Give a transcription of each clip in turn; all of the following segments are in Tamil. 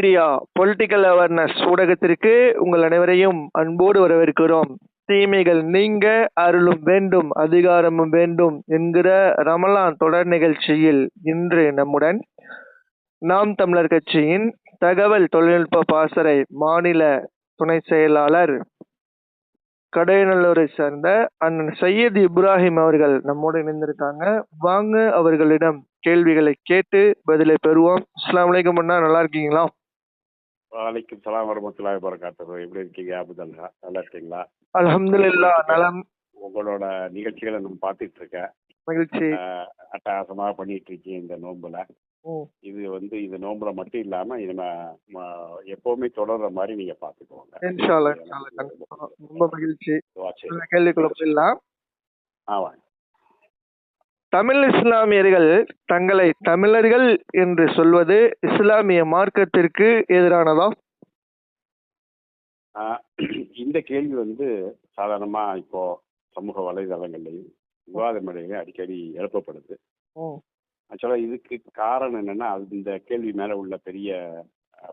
மீடியா பொலிட்டிக்கல் அவேர்னஸ் ஊடகத்திற்கு உங்கள் அனைவரையும் அன்போடு வரவேற்கிறோம். தீமைகள் நீங்க அருளும் வேண்டும் அதிகாரமும் வேண்டும் என்கிற ரமலான் தொடர் நிகழ்ச்சியில் இன்று நம்முடன் நாம் தமிழர் கட்சியின் தகவல் தொழில்நுட்ப பாசறை மாநில துணை செயலாளர் கடையநல்லூரை சேர்ந்த அண்ணன் சையத் இப்ராஹிம் அவர்கள் நம்மோடு இணைந்திருக்காங்க. வாங்க அவர்களிடம் கேள்விகளை கேட்டு பதிலை பெறுவோம். அஸ்ஸலாமு அலைக்கும் அண்ணா, நல்லா இருக்கீங்களா? வலைக்கும் சலாம் வரமத்துல்லாஹி வபரகாத்துஹு. எப்படி இருக்கீங்க அபுதல்லா? நல்லா இருக்கீங்களா? அல்ஹம்துலில்லாஹ் நலம். உங்களோட நிகழ்ச்சிகளை நம்ம பார்த்துட்டு இருக்கேன். மகிழ்ச்சி. அட்டகாசமாக பண்ணிட்டு இருக்கீங்க இந்த நோன்புல. இது நோம்புல மட்டும் இல்லாம எப்பவுமே தொடர்ற மாதிரி நீங்க பாத்துக்கோங்க. இன்ஷா அல்லாஹ். ரொம்ப மகிழ்ச்சி. கேள்விக்குள்ள போயிடலாம். தமிழ் இஸ்லாமியர்கள் தங்களை தமிழர்கள் என்று சொல்வது இஸ்லாமிய மார்க்கத்திற்கு எதிரானதா? இந்த கேள்வி சாதாரணமா இப்போ சமூக வலைதளங்கள்லையும் விவாத மேடையிலையும் அடிக்கடி எழுப்பப்படுது. ஆக்சுவலா இதுக்கு காரணம் என்னன்னா, அது இந்த கேள்வி மேல உள்ள பெரிய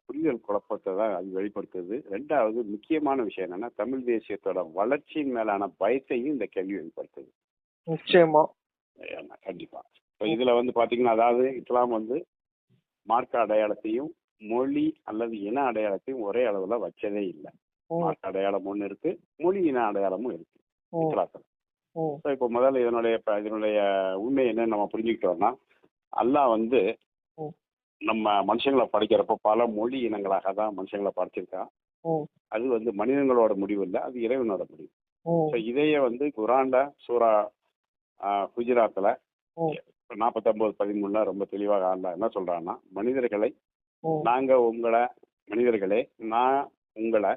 புரிதல் குழப்பத்தை தான் அது வெளிப்படுத்துது. ரெண்டாவது முக்கியமான விஷயம் என்னன்னா, தமிழ் தேசியத்தோட வளர்ச்சியின் மேலான பயத்தையும் இந்த கேள்வி வெளிப்படுத்துது. நிச்சயமா, கண்டிப்பா. இப்போ இதுல பாத்தீங்கன்னா, அதாவது இஸ்லாம் மார்க்க அடையாளத்தையும் மொழி அல்லது இன அடையாளத்தையும் ஒரே அளவுல வச்சதே இல்லை. மார்க்க அடையாளம் ஒண்ணு இருக்கு, மொழி இன அடையாளமும் இருக்கு இஸ்லாத்துல. இப்போ முதல்ல இதனுடைய உண்மை என்னன்னு நம்ம புரிஞ்சுக்கிட்டோம்னா, அல்லாஹ் நம்ம மனுஷங்களை படைக்கிறப்ப பல மொழி இனங்களாக தான் மனுஷங்களை படைச்சிருக்கான். அது மனிதங்களோட முடிவு இல்லை, அது இறைவனோட முடிவு. இதையே குரான்ல சூரா குஜராத்ல 49:13 ரொம்ப தெளிவாக அல்லாஹ் என்ன சொல்றான்னா, மனிதர்களே நான் உங்களை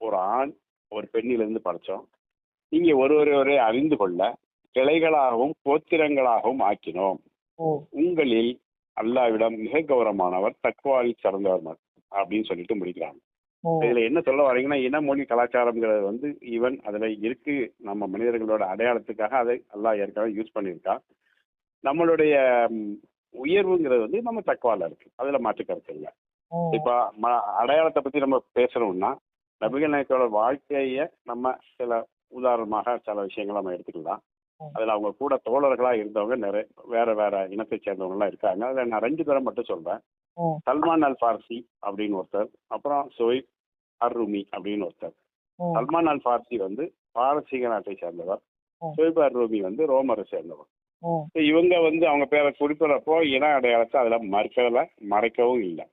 ஒரு ஆண் ஒரு பெண்ணிலிருந்து படைச்சோம். நீங்க ஒருவரை அறிந்து கொள்ள கிளைகளாகவும் கோத்திரங்களாகவும் ஆக்கினோம். உங்களில் அல்லாஹ்விடம் மிக கௌரவமானவர் தக்வாவில் சிறந்தவர் அப்படின்னு சொல்லிட்டு முடிக்கிறாங்க. இதுல என்ன சொல்ல வரீங்கன்னா, இன மொழி கலாச்சாரம்ங்கிறது ஈவன் அதுல இருக்கு. நம்ம மனிதர்களோட அடையாளத்துக்காக அதை அல்லாஹ் ஏற்கனவே யூஸ் பண்ணியிருக்கான். நம்மளுடைய உயர்வுங்கிறது நம்ம தக்வால இருக்கு, அதுல மாற்று கருத்து இல்லை. இப்ப அடையாளத்தை பத்தி நம்ம பேசணும்னா, நபிகள் நாயகத்தோட வாழ்க்கைய நம்ம சில உதாரணமாக சில விஷயங்கள் நம்ம எடுத்துக்கலாம். அதுல அவங்க கூட தோழர்களா இருந்தவங்க நிறைய வேற வேற இனத்தை சேர்ந்தவங்க எல்லாம் இருக்காங்க. அதுல நான் 2 பேரை மட்டும் சொல்றேன். சல்மான் அல் ஃபார்சி அப்படின்னு ஒருத்தர், அப்புறம் சோயிப் அர் ரூமி அப்படின்னு ஒருத்தர். சல்மான் அல் ஃபார்சி பாரசீக நாட்டை சேர்ந்தவர், சோயிப் அர் ரூமி ரோமரை சேர்ந்தவர். இவங்க அவங்க பேரை குறிப்பிடறப்போ இன அடையாளத்தை அதுல மறைக்கவும் இல்லை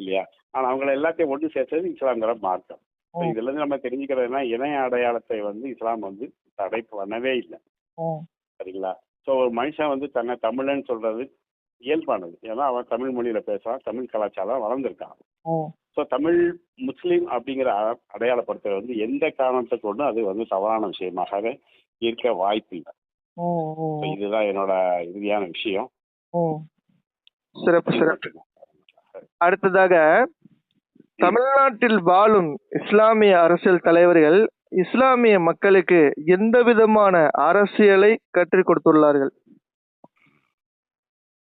இல்லையா? ஆனா அவங்களை எல்லாத்தையும் ஒன்று சேர்த்தது இஸ்லாம்ங்கிற மார்க்கம். இதுல இருந்து நம்ம தெரிஞ்சுக்கிறதுனா, இணைய அடையாளத்தை இஸ்லாம் தடை பண்ணவே இல்லை. சரிங்களா? ஸோ ஒரு மனுஷன் தன்னை தமிழன்னு சொல்றது இயல்பானது. ஏன்னா அவன் தமிழ் மொழியில பேசுறான், தமிழ் கலாச்சாரம் வளர்ந்துருக்கான். ஸோ தமிழ் முஸ்லீம் அப்படிங்கிற அடையாளப்படுத்துறது எந்த காரணத்தை கொண்டு அது தவறான விஷயமாக இருக்க வாய்ப்பு இல்லை. இதுதான் என்னோட இறுதியான விஷயம். சிறப்பு சிறப்பு. அடுத்ததாக, தமிழ்நாட்டில் வாழும் இஸ்லாமிய அரசியல் தலைவர்கள் இஸ்லாமிய மக்களுக்கு எந்த விதமான அரசியலை கற்றுக் கொடுத்துள்ளார்கள்?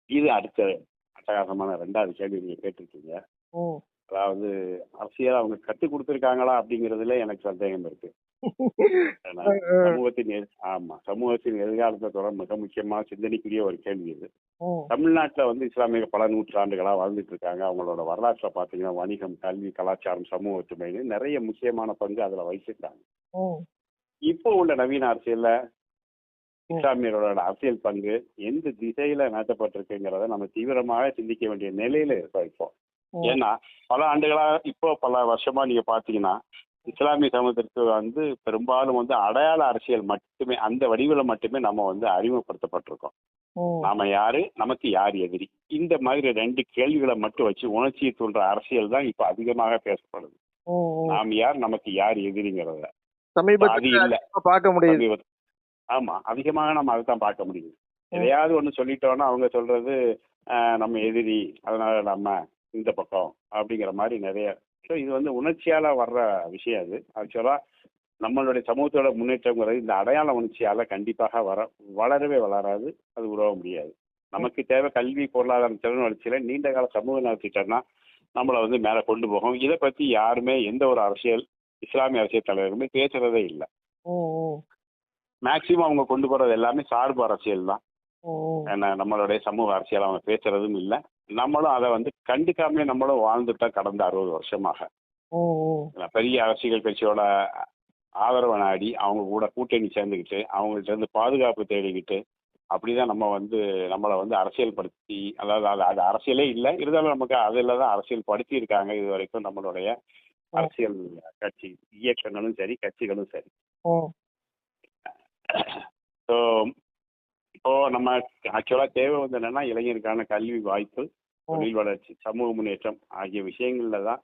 இது அடுத்த அட்டகாசமான 2வது கேள்வி நீங்க கேட்டிருக்கீங்க. அதாவது அரசியல் அவங்க கற்றுக் கொடுத்துருக்காங்களா அப்படிங்கிறதுல எனக்கு சந்தேகம் இருக்கு. சமூகத்தின் எதிர்காலத்தோட மிக முக்கியமான சிந்தனைக்குரிய ஒரு கேள்வி இது. தமிழ்நாட்டுல இஸ்லாமிய பல நூற்றாண்டுகளா வாழ்ந்துட்டு இருக்காங்க. அவங்களோட வரலாற்றுல பாத்தீங்கன்னா, வணிகம், கல்வி, கலாச்சாரம், சமூக ஒற்றுமைன்னு நிறைய முக்கியமான பங்கு அதுல வகிச்சிருக்காங்க. இப்போ உள்ள நவீன அரசியல்ல இஸ்லாமியர்களோட அரசியல் பங்கு எந்த திசையில நாட்டப்பட்டிருக்குங்கிறத நம்ம தீவிரமாக சிந்திக்க வேண்டிய நிலையில இருக்கோம் இப்போ. ஏன்னா பல வருஷமா நீங்க பாத்தீங்கன்னா, இஸ்லாமிய சமூகத்திற்கு பெரும்பாலும் அடையாள அரசியல் மட்டுமே, அந்த வடிவில் மட்டுமே நம்ம அறிமுகப்படுத்தப்பட்டிருக்கோம். நாம யாரு, நமக்கு யார் எதிரி, இந்த மாதிரி 2 கேள்விகளை மட்டும் வச்சு உணர்ச்சியை தூண்டுற அரசியல் தான் இப்ப அதிகமாக பேசப்படுது. நாம் யார், நமக்கு யார் எதிரிங்கிறத அது இல்ல பார்க்க முடியுது. ஆமா, அதிகமாக நம்ம அதைத்தான் பார்க்க முடியுது. எதையாவது ஒண்ணு சொல்லிட்டோம்னா அவங்க சொல்றது நம்ம எதிரி, அதனால நம்ம இந்த பக்கம் அப்படிங்கிற மாதிரி நிறைய. ஸோ இது உணர்ச்சியால வர்ற விஷயம். அது ஆக்சுவலா நம்மளுடைய சமூகத்தோட முன்னேற்றங்கிறது இந்த அடையாள உணர்ச்சியால கண்டிப்பாக வளரவே வளராது, அது உருவ முடியாது. நமக்கு தேவை கல்வி, பொருளாதாரம், திறன் வளர்ச்சியில நீண்ட கால சமூக நலத்திட்டம்னா நம்மளை வந்து மேலே கொண்டு போகும். இதை பற்றி யாருமே எந்த ஒரு இஸ்லாமிய அரசியல் தலைவருமே பேசுறதே இல்லை. மேக்சிமம் அவங்க கொண்டு போறது எல்லாமே சார்பு அரசியல் தான். ஏன்னா நம்மளுடைய சமூக அரசியல் அவங்க பேசுறதும் இல்லை. நம்மளும் அதை வந்து கண்டுக்காமலே நம்மளும் வாழ்ந்துட்டோம் கடந்த 60 வருஷமாக. பெரிய அரசியல் கட்சியோட ஆதரவை நாடி அவங்க கூட கூட்டணி சேர்ந்துக்கிட்டு அவங்கள்ட்ட இருந்து பாதுகாப்பு தேடிக்கிட்டு அப்படிதான் நம்ம வந்து நம்மளை வந்து அரசியல் படுத்தி, அதாவது அது அரசியலே இல்லை, இருந்தாலும் நமக்கு அதில் தான் அரசியல் படுத்தி இருக்காங்க இது வரைக்கும் நம்மளுடைய அரசியல் கட்சி இயக்கங்களும் சரி கட்சிகளும் சரி. ஸோ இப்போ நம்ம ஆக்சுவலாக தேவை வந்து என்னன்னா இளைஞருக்கான கல்வி வாய்ப்பு, தொழில் வளர்ச்சி, சமூக முன்னேற்றம் ஆகிய விஷயங்கள்ல தான்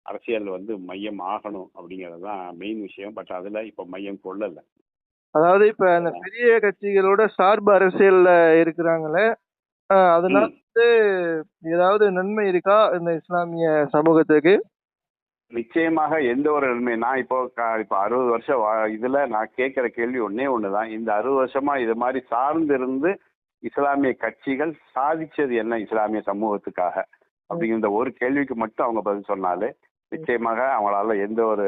அரசியல் வந்து மையம் ஆகணும் அப்படிங்கிறது தான் மெயின் விஷயம். பட் அதுல இப்ப மையம் கொள்ளல. அதாவது இப்ப அந்த பெரிய கட்சிகளோட சார்பு அரசியல்ல இருக்கிறாங்களே, அதனால வந்து ஏதாவது நன்மை இருக்கா இந்த இஸ்லாமிய சமூகத்துக்கு? நிச்சயமாக எந்த ஒரு நன்மை. நான் இப்போ 60 வருஷம் இதுல நான் கேட்கிற கேள்வி ஒண்ணுதான். இந்த 60 வருஷமா இது மாதிரி சார்ந்து இருந்து இஸ்லாமிய கட்சிகள் சாதிச்சது என்ன இஸ்லாமிய சமூகத்துக்காக அப்படிங்கிற ஒரு கேள்விக்கு மட்டும் அவங்க பதில் சொன்னாலே நிச்சயமாக அவங்களால எந்த ஒரு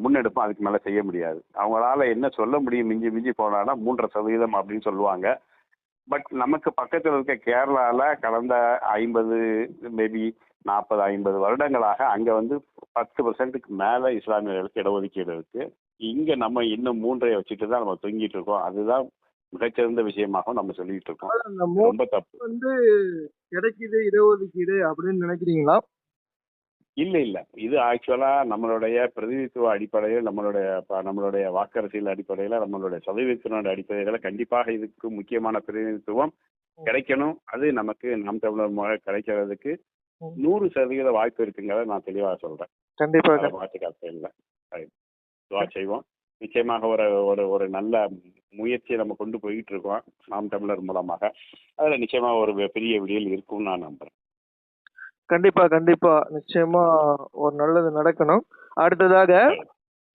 முன்னெடுப்பும் அதுக்கு மேல செய்ய முடியாது. அவங்களால என்ன சொல்ல முடியும், மிஞ்சி மிஞ்சி போனான்னா 3% அப்படின்னு சொல்லுவாங்க. பட் நமக்கு பக்கத்தில் இருக்க கேரளால கடந்த 50 மேபி 40-50 வருடங்களாக அங்க வந்து 10%க்கு மேல இஸ்லாமியர்களுக்கு இடஒதுக்கீடு இருக்கு. இங்க நம்ம இன்னும் 3 வச்சுட்டு தான் நம்ம தொங்கிட்டு இருக்கோம். அதுதான் மிகச்சிறந்த விஷயமாக நம்ம சொல்லிட்டு இருக்கோம். ரொம்ப தப்பு வந்து கிடைக்குது இடஒதுக்கீடு அப்படின்னு நினைக்கிறீங்களா? இல்ல இது ஆக்சுவலா நம்மளுடைய பிரதிநிதித்துவ அடிப்படையில் நம்மளுடைய வாக்கரசியல் அடிப்படையில நம்மளுடைய சதவீதத்தினோட அடிப்படையில கண்டிப்பாக இதுக்கு முக்கியமான பிரதிநிதித்துவம் கிடைக்கணும். அது நமக்கு நாம் தமிழர் முறை கிடைக்கிறதுக்கு 100% வாய்ப்பு இருக்குங்கிறத நான் தெளிவாக சொல்றேன். கண்டிப்பாக மாற்றுக்காக இல்லை. துவா செய்வோம். நிச்சயமாக ஒரு ஒரு ஒரு நல்ல முயற்சியை நம்ம கொண்டு போயிட்டு இருக்கோம் நாம் தமிழர் மூலமாக. அதுல நிச்சயமா ஒரு பெரிய விடியல் இருக்கும்னு நான் நம்புறேன். கண்டிப்பா கண்டிப்பா நிச்சயமா ஒரு நல்லது நடக்கணும். அடுத்ததாக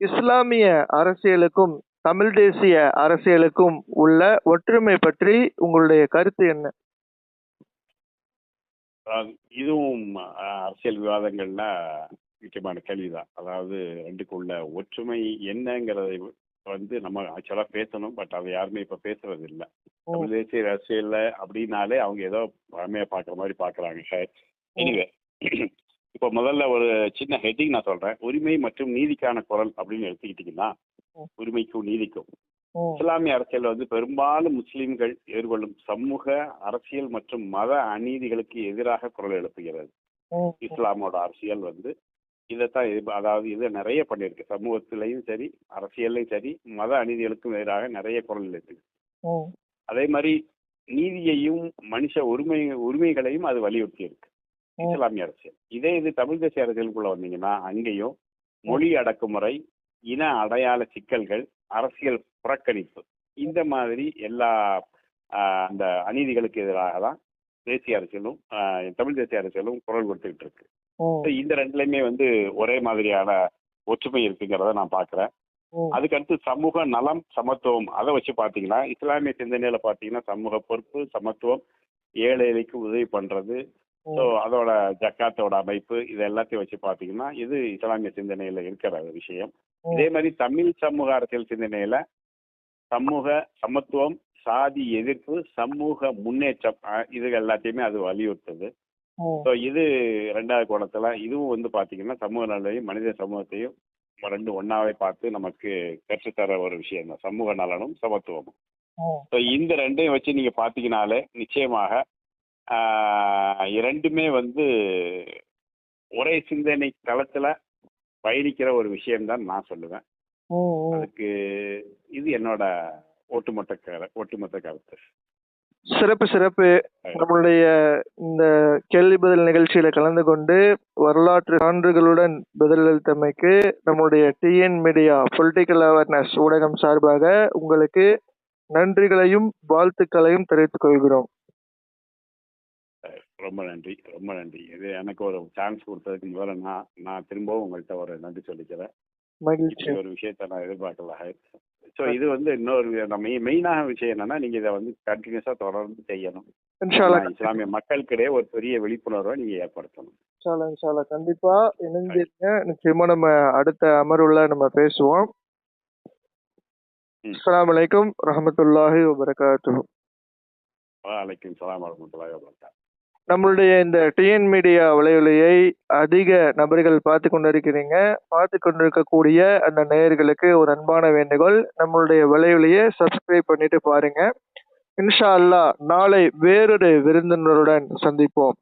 இஸ்லாமிய அரசியலுக்கும் தமிழ் தேசிய அரசியலுக்கும் உள்ள ஒற்றுமை பற்றி உங்களுடைய கருத்து என்ன? இதுவும் அரசியல் விவாதங்கள்ல முக்கியமான கேள்விதான். அதாவது ரெண்டுக்குள்ள ஒற்றுமை என்னங்கிறதை வந்து நம்ம ஆக்சுவலா பேசணும். பட் அதை யாருமே இப்ப பேசுறது இல்லை. தமிழ் தேசிய அரசியல்ல அப்படின்னாலே அவங்க ஏதோ பழமையா பாக்குற மாதிரி பாக்குறாங்க. எனிவே இப்போ முதல்ல ஒரு சின்ன ஹெட்டிங் நான் சொல்றேன். உரிமை மற்றும் நீதிக்கான குரல் அப்படின்னு எடுத்துக்கிட்டீங்கன்னா உரிமைக்கும் நீதிக்கும் இஸ்லாமிய அரசியல் வந்து பெரும்பாலும் முஸ்லிம்கள் எதிர்கொள்ளும் சமூக அரசியல் மற்றும் மத அநீதிகளுக்கு எதிராக குரல் எழுப்புகிறது. இஸ்லாமோட அரசியல் வந்து இதைத்தான் அதாவது இதை நிறைய பண்ணியிருக்கு. சமூகத்திலையும் சரி அரசியல்லையும் சரி மத அநீதிகளுக்கும் எதிராக நிறைய குரல் எழுப்புது. அதே மாதிரி நீதியையும் மனுஷ உரிமைகளையும் அது வலியுறுத்தி இருக்கு இஸ்லாமிய அரசியல். இது தமிழ் தேசிய அரசியலுக்குள்ள வந்தீங்கன்னா அங்கேயும் மொழி அடக்குமுறை, இன அடையாள சிக்கல்கள், அரசியல் புறக்கணிப்பு, இந்த மாதிரி எல்லா அந்த அநீதிகளுக்கு எதிராக தான் தேசிய அரசியலும் தமிழ் தேசிய அரசியலும் குரல் கொடுத்துக்கிட்டு இருக்கு. இந்த ரெண்டுலையுமே வந்து ஒரே மாதிரியான ஒற்றுமை இருக்குங்கிறத நான் பாக்குறேன். அதுக்கடுத்து சமூக நலம், சமத்துவம், அதை வச்சு பாத்தீங்கன்னா இஸ்லாமிய சிந்தனையில பாத்தீங்கன்னா சமூக பொறுப்பு, சமத்துவம், ஏழை எளிக்கு உதவி பண்றது, ஸோ அதோட ஜக்காத்தோட அமைப்பு, இது எல்லாத்தையும் வச்சு பாத்தீங்கன்னா இது இஸ்லாமிய சிந்தனையில இருக்கிற விஷயம். இதே மாதிரி தமிழ் சமூக அரசியல் சிந்தனையில சமூக சமத்துவம், சாதி எதிர்ப்பு, சமூக முன்னேற்றம், இது எல்லாத்தையுமே அது வலியுறுத்துது. ஸோ இது 2வது கோணத்துல இதுவும் வந்து பாத்தீங்கன்னா சமூக நலனையும் மனித சமூகத்தையும் ரெண்டு ஒன்னாவே பார்த்து நமக்கு கற்றுத்தர ஒரு விஷயம் தான் சமூக நலனும் சமத்துவமும். ஸோ இந்த ரெண்டையும் வச்சு நீங்க பாத்தீங்கன்னாலே நிச்சயமாக இரண்டுமே வந்து ஒரே சிந்தனை தளத்துல பயணிக்கிற ஒரு விஷயம்தான் நான் சொல்லுவேன். அதுக்கு இது என்னோட ஒட்டுமொத்த கருத்து. சிறப்பு சிறப்பு. நம்மளுடைய இந்த கேள்வி பதில் நிகழ்ச்சியில கலந்து கொண்டு வரலாற்று சான்றுகளுடன் பதிலளித்தமைக்கு நம்முடைய டிஎன் மீடியா பொலிட்டிக்கல் அவேர்னஸ் ஊடகம் சார்பாக உங்களுக்கு நன்றிகளையும் வாழ்த்துக்களையும் தெரிவித்துக் கொள்கிறோம். ரொம்ப நன்றி, ரொம்ப நன்றி. இது எனக்கு ஒரு சான்ஸ் கொடுத்ததுக்கு முதல்ல நான் திரும்பவும் உங்கள்கிட்ட ஒரு நன்றி சொல்லிக்கிறேன். மகிழ்ச்சி. ஒரு விஷயத்த நான் எதிர்பார்க்கல. ஸோ இது வந்து இன்னொரு நம்ம மெயினான விஷயம் என்னன்னா நீங்க இதை வந்து கண்டினியூஸா தொடர்ந்து செய்யணும். இன்ஷா அல்லாஹ் இஸ்லாமிய மக்களுக்கிடையே ஒரு பெரிய விழிப்புணர்வை நீங்க ஏற்படுத்தணும். இன்ஷா அல்லாஹ் இன்ஷா அல்லாஹ் கண்டிப்பா இணைந்திருங்க. நிச்சயமா நம்ம அடுத்த அமர்வுல நம்ம பேசுவோம். அஸ்ஸலாமு அலைக்கும் ரஹ்மத்துல்லாஹி வபரகாத்துஹு. வலைக்கும் ஸலாம் வரஹ்மத்துல்லாஹி வபரகாத்துஹு. நம்மளுடைய இந்த டிஎன் மீடியா வலையொலியை அதிக நபர்கள் பார்த்து கொண்டிருக்கிறீங்க. பார்த்து கொண்டிருக்கக்கூடிய அந்த நேயர்களுக்கு ஒரு அன்பான வேண்டுகோள், நம்மளுடைய வலையொலியை சப்ஸ்கிரைப் பண்ணிட்டு பாருங்க. இன்ஷா அல்லாஹ் நாளை வேறொரு விருந்தினருடன் சந்திப்போம்.